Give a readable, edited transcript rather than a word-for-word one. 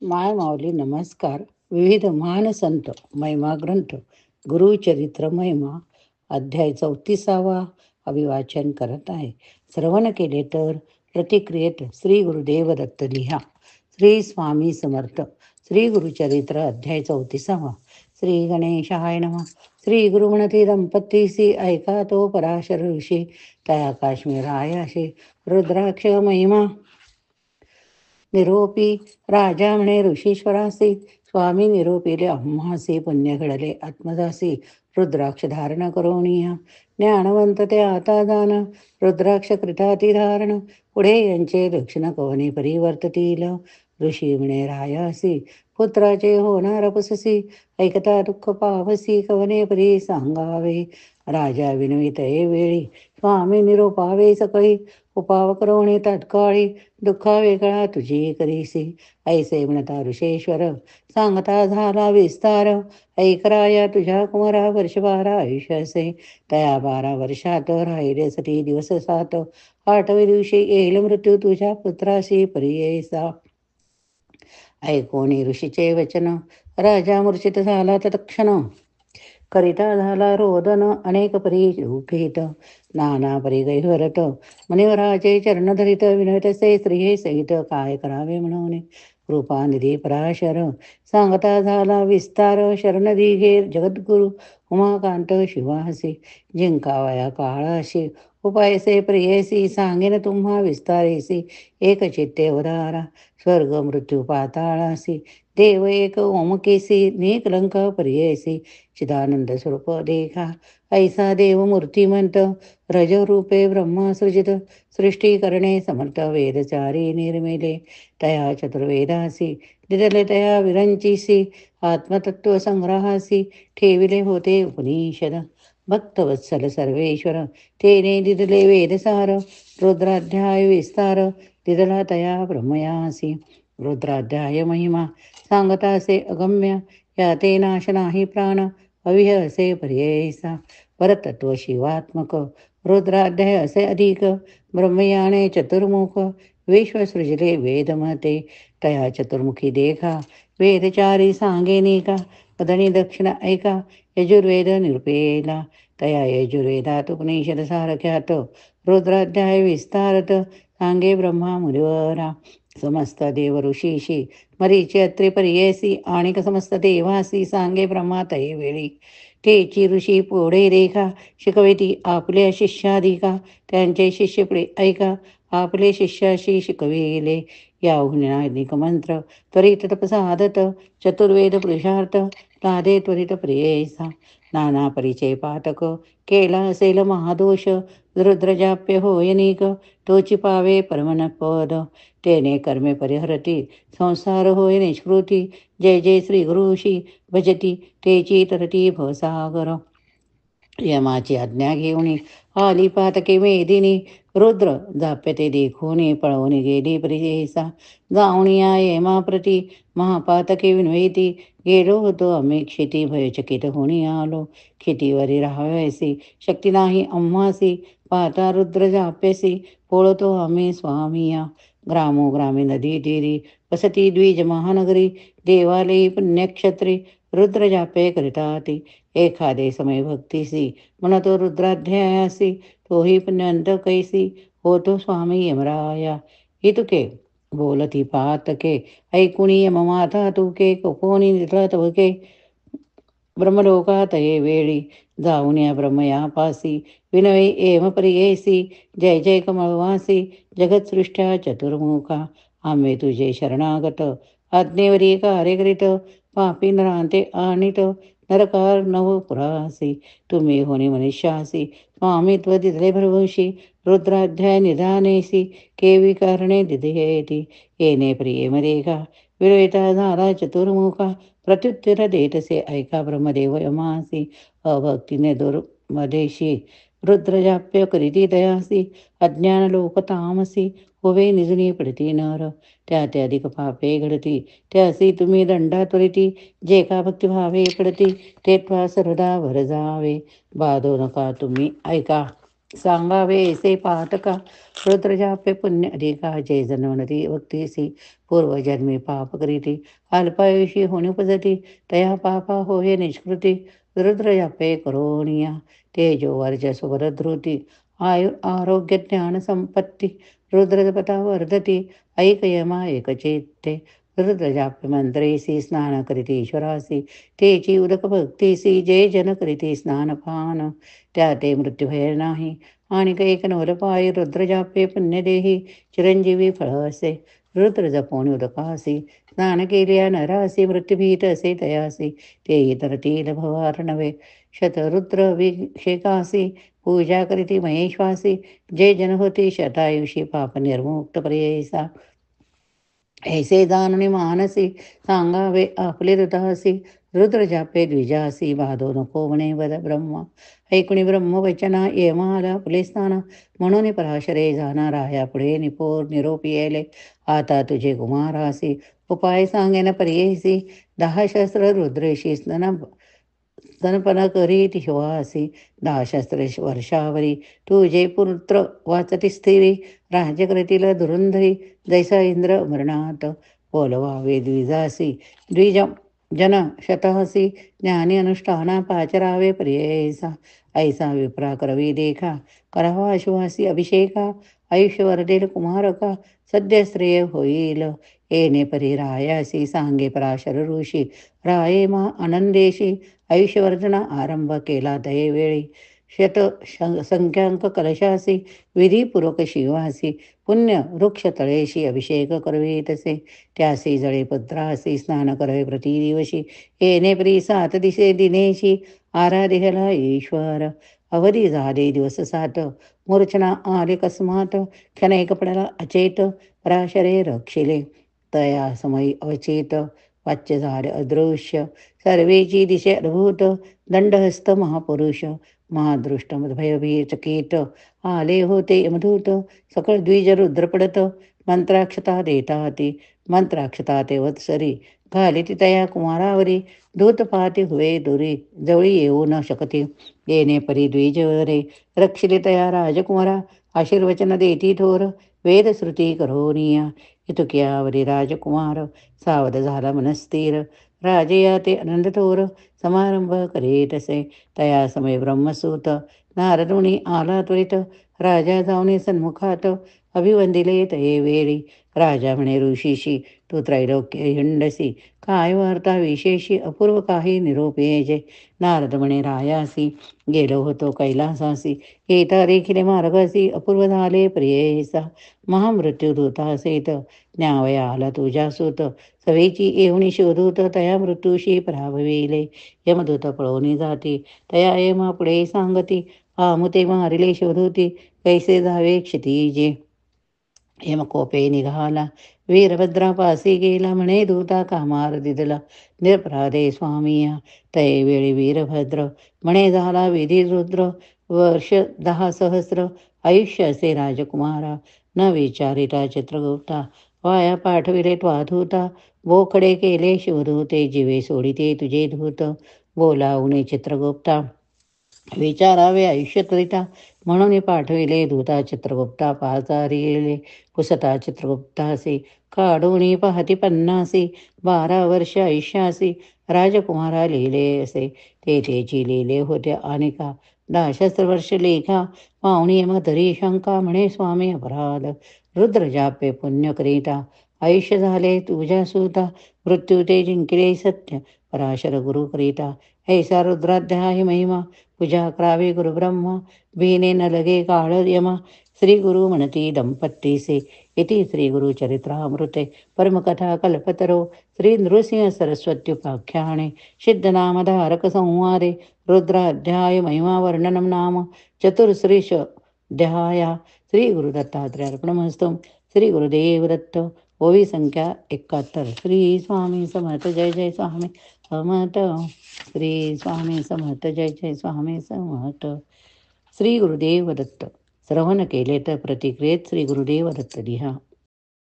माय माऊली नमस्कार. विविध महान संत महिमा ग्रंथ गुरुचरित्र महिमा अध्याय 34 अभिवाचन करत आहे. श्रवण केले तर प्रतिक्रियेत श्री गुरुदेव दत्त लिहा. श्री स्वामी समर्थ. श्री गुरुचरित्र अध्याय 34. श्री गणेशाय नमः. श्री गुरुगणती दंपतीसी ऐका तो पराशर ऋषी तया काश्मीरायाशी रुद्राक्ष महिमा निरोपी राजा म्हणे ऋषीश्वरासी स्वामी निरोपीले अम्हासी पुण्य घडले आत्मदासी रुद्राक्ष धारण करोनिया ज्ञानवंत ते आता जाण रुद्राक्ष कृताती धारण पुढे यांचे लक्षण कवने परिवर्ततील ऋषी म्हणे रायासी पुत्राचे होणार पुससी ऐकता दुःख पावसी कवने परी सांगावे राजा विनवित वेळी स्वामी निरोपावे सकळी उपाव करोणी तात्काळी दुःखा वेगळा तुझी करीसी ऐसे म्हणता ऋषेश्वर सांगता झाला विस्तार ऐकराया तुझ्या कुमारा वर्ष 12 आयुष्य असे तया 12 वर्षात राहिले सती दिवस 7 8व्या दिवशी येईल मृत्यू तुझ्या पुत्राशी परियेसा ऐकोणी ऋषीचे वचन राजा मूर्छित झाला तत्क्षण करिता झाला रोदन अनेक परी रूपित नाना परी गैरत मुनिवराचे चरण धरित विनवतसे स्त्रिये सहित काय करावे म्हणून कृपानिधी पराशर सांगता झाला विस्तार शरणधी घे जगद्गुरु उमाकांत शिवासी जिंकावया काळाशी उपायसे प्रियेसी सांगेन तुम्हा विस्तारेसी एक चित्ते उदारा स्वर्ग मृत्यू पाताळासी देव एक ओमकेसी निकलंक प्रियेसी चिदानंद स्वरूप देखा ऐसा देव मूर्तिमंत रजरूपे ब्रह्मा सृजित सृष्टी करणे समर्थ वेदचारी निर्मिले तया चतुर्वेदासी दिदले तया विरंचीसी आत्मतत्व संग्रहासी ठेविले होते उपनिषद भक्तवत्सल सर्वेश्वर तेने दिदले वेदसार रुद्राध्याय विस्तार दिदला तया ब्रह्मयासी रुद्राध्याय महिमा सांगतासे अगम्य या ते नाश नाही प्राण अविह असे पर्ययसा परतत्व शिवात्मक रुद्राध्याय असे अधिक ब्रह्मयाने चतुर्मुख विश्वसृजले वेदमते तया चतुर्मुखी देखा वेदचारी सांगेने का पदनी दक्षिण ऐका यजुर्वेद निरुपेला तया यजुर्वेदात उपनिषद सारख्यात रुद्राध्याय विस्तारत सांगे ब्रह्मा मुनिवरा समस्त देव ऋषीशी मरीची अत्रे पर्येसी आणिक समस्त देवासी सांगे ब्रह्मा तये वेळी तेची ऋषी पुढे रेखा शिकविती आपल्या शिष्याधिका त्यांचे शिष्य पुढे ऐका आपले शिष्याशी शिकविले याहून अधिक मंत्र त्वरित तपसादत चतुर्वेद पुरुषार्थ लादे त्वरित प्रियेसा नाना परिचय पातक केला असेल महादोष रुद्रजाप्य होयनिक तोची पावे परमनपद तेने कर्मे परिहरती संसार होय निष्कृती जय जय श्री गुरुशी भजती तेची तरती भवसागर यमाची आज्ञा घेऊन आली पातके मेदिनी रुद्र जाप्यते देखून पळवून गेली प्रियेसा जाऊन या यमाप्रती महापातके विनवेती गेलो होतो आम्ही क्षिती भयचकित होणी आलो क्षितीवरी राहावयासी शक्ती नाही आम्हासी पाहता रुद्र जाप्यसी पोळतो आम्ही स्वामिया ग्रामोग्रामी नदी तीरी वसती द्विज महानगरी देवालयी पुण्यक्षत्री रुद्र जापे करिताती एखादे समय भक्तीसी म्हणतो रुद्राध्यायासी तोही पुण्यंत कैसी होतो स्वामी यमराया हितुके बोलती पातके ऐकुणी यममाता तुके कोणी निधळ तवके ब्रह्मलोकात ये वेळी जाऊन या ब्रह्मयापासी विनवी एम प्रियेसी जय जय कमळवासी जगत्सृष्ट्या चतुर्मुखा आम्ही तुझे शरणागत आज्ञेवरी कार्य करीत पापी नरांते आणित नरकार नव पुरासी तुम्ही होणे मनुष्यासी स्वामित्व दिले भरवशी रुद्राध्याय निधानेसी केवी कारणे दिधेती येणे प्रिये मरेगा विरविता झाला चतुर्मुखा प्रत्युत्तर देतसे ऐका ब्रह्मदेव यमासी अभक्तीने दुर्मदेशी रुद्रजाप्य करीती दयासी अज्ञान लोक तामसी होवे निजनी पडती नर त्या अधिक पापे घडती त्यासी तुम्ही दंडा त्वरिती जे का भक्तिभावे पडती ते त्वा सर्वदा भर जावे बाधो नका तुम्ही ऐका सांगावे ऐसे पातका रुद्रजाप्य पुण्य अधिका जय जनवनती भक्तीसी पूर्वजन्मी पाप करीती अल्पायुषी होनुपजती तया पापा होय निष्कृती रुद्र जापे करोनिया तेजो वर्चस्व वरधृती आयु आरोग्य ज्ञान संपत्ती रुद्रपता वर्धती ऐकयमा एकचेत्ते रुद्रजाप्य मंत्रेसी स्नान करीती ईश्वरासी तेची उदक भक्तीसी जय जन करीती स्नानपान त्या ते मृत्यूभय नाही आणि एक नवलपायी रुद्रजापे पुण्यदेही चिरंजीवी फळ असे रुद्र जपोनी उदकासी स्नान केल्या नरासी मृत्यूभीत असे तयासी ते तरतील भवार नव्हे शतरुद्र विषेकासी पूजा करीती महेश्वासी जय जन होती शतायुषी पाप निर्मुक्त पर्ययसा ऐसे दाननी मानसी सांगावे आपले हृदयासी रुद्र जापे द्विजासी बाधो नको म्हणे वद ब्रह्मा ऐकुणी ब्रह्मवचना येमाला आपले स्थाना म्हणून पराशरे जाणार राया पुढे निपोर निरोप येले आता तुझे कुमारासी उपाय सांगेन पर्ययसी 10 शस्त्र रुद्रेशी स्तनपना करी शिवासी 10 शस्त्र वर्षावरी तुझे पुत्र वाचती स्थिरी राज्य करतील धुरंधरी जैसा इंद्र मरणात बोलवावे द्विजासी द्विज जन शतहसी ज्ञानी अनुष्ठाना पाचरावे प्रियसा ऐसा विप्रा करवी देखा करावा आश्वासी अभिषेका आयुष्य वर्धेल कुमारका सद्य श्रेय होईल येणे परी रायासी सांगे पराशर ऋषी राये मा आनंदेशी आयुष्यवर्धना आरंभ केला दयेवेळी संख्यांक कलशासी विधीपूर्वक शिवासी पुण्य वृक्ष तळेशी अभिषेक करवे तसे त्यासी जळे पुत्रासी स्नान करवे प्रतिदिवशी येणे प्री 7 दिसे दिनेशी आराधिहला ईश्वर अवधी झाले दिवस 7 मूर्छना आले कस्मात क्षणे कपड्याला अचेत पराशरे रक्षिले तया समयी अवचेत वाच्य झाले अदृश्य सर्वेची दिशे अद्भुत दंडहस्त महापुरुष महादृष्ट भयभीचकित आले होते यमदूत सकळ द्विज रुद्र पडत मंत्राक्षता देता ती मंत्राक्षता ते वत्सरी घाली ती तया कुमारावरी दूत पाहती हुवे दुरी जवळी येऊ न शकते येणे परी द्विजवरे रक्षिले तया राजकुमारा आशीर्वचन देती थोर वेदश्रुती करोनिया इतुक्यावरी राजकुमार सावध झाला मनस्थिर राजया ते आनंद थोर समारंभ करीत असे तया समय ब्रह्मसूत नारदुनी आला त्वरित राजा जाऊनी सन्मुखात अभिवंदिले तये वेळी राजा म्हणे ऋषीशी तू त्रैलोक्य हिंडसी काय वार्ता विशेषी अपूर्व काही निरोपे जे नारद म्हणे रायासी गेलो होतो कैलासासी येता देखील मार्गासी अपूर्व झाले प्रियेसा महामृत्यूदूतासेत न्यावया आला तुझ्या सूत सवेची येऊनी शोधूत तया मृत्यूशी पराभविले यमदूत पळवणी जाती तया यमा पुढे सांगती आमुते मारिले शोधूती कैसे जावे क्षितिजे यमकोपे निघाला वीरभद्रापासी गेला म्हणे दूता कामार दिदला निरपराधे स्वामिया तये वेळी वीरभद्र म्हणे झाला विधी रुद्र वर्ष 10 सहस्र आयुष्य असे राजकुमारा न विचारिता चित्रगुप्ता वाया पाठविले त्वाधूता बोकडे केले शिवधूते जीवे सोडिते तुझे धूत बोलावणे चित्रगुप्ता विचारावे आयुष्यकरिता म्हणून पाठविले दूता चित्रगुप्ता पाचारी गेले कुसता चित्रगुप्तासी काढून पाहती 50 12 वर्ष आयुष्यासी राजकुमारा लिहिले असे तेथेची लिहिले होते अनेका 10 सहस्र वर्ष लेखा पाहुणी मग तरी शंका म्हणे स्वामी अपराध रुद्र जापे पुण्य करिता आयुष्य झाले तुझ्या सुता मृत्यू ते जिंकले सत्य पराशर गुरु करिता ऐसा रुद्राध्याय महिमा पूजा करावी गुरुब्रह्मा भीने न लगे काळ यमा श्री गुरु म्हणती दंपत्तीसे इति श्री गुरु चरित्रामृते परमकथा कल्पतरो श्री नृसिंह सरस्वत्युपाख्याने सिद्धनामधारक संवादे रुद्राध्याय महिमा वर्णनम नाम चतुर्श्रीश ध्याया श्री गुरु दत्तात्रेयार्पणमस्तु श्री गुरुदेव दत्त ओवी संख्या 71 श्री स्वामी समर्थ जय जय स्वामी समर्थ श्री स्वामी समर्थ जय जय स्वामी समर्थ श्री गुरुदेव दत्त श्रवण केले तर प्रतिक्रियेत श्री गुरुदेव दत्त लिहा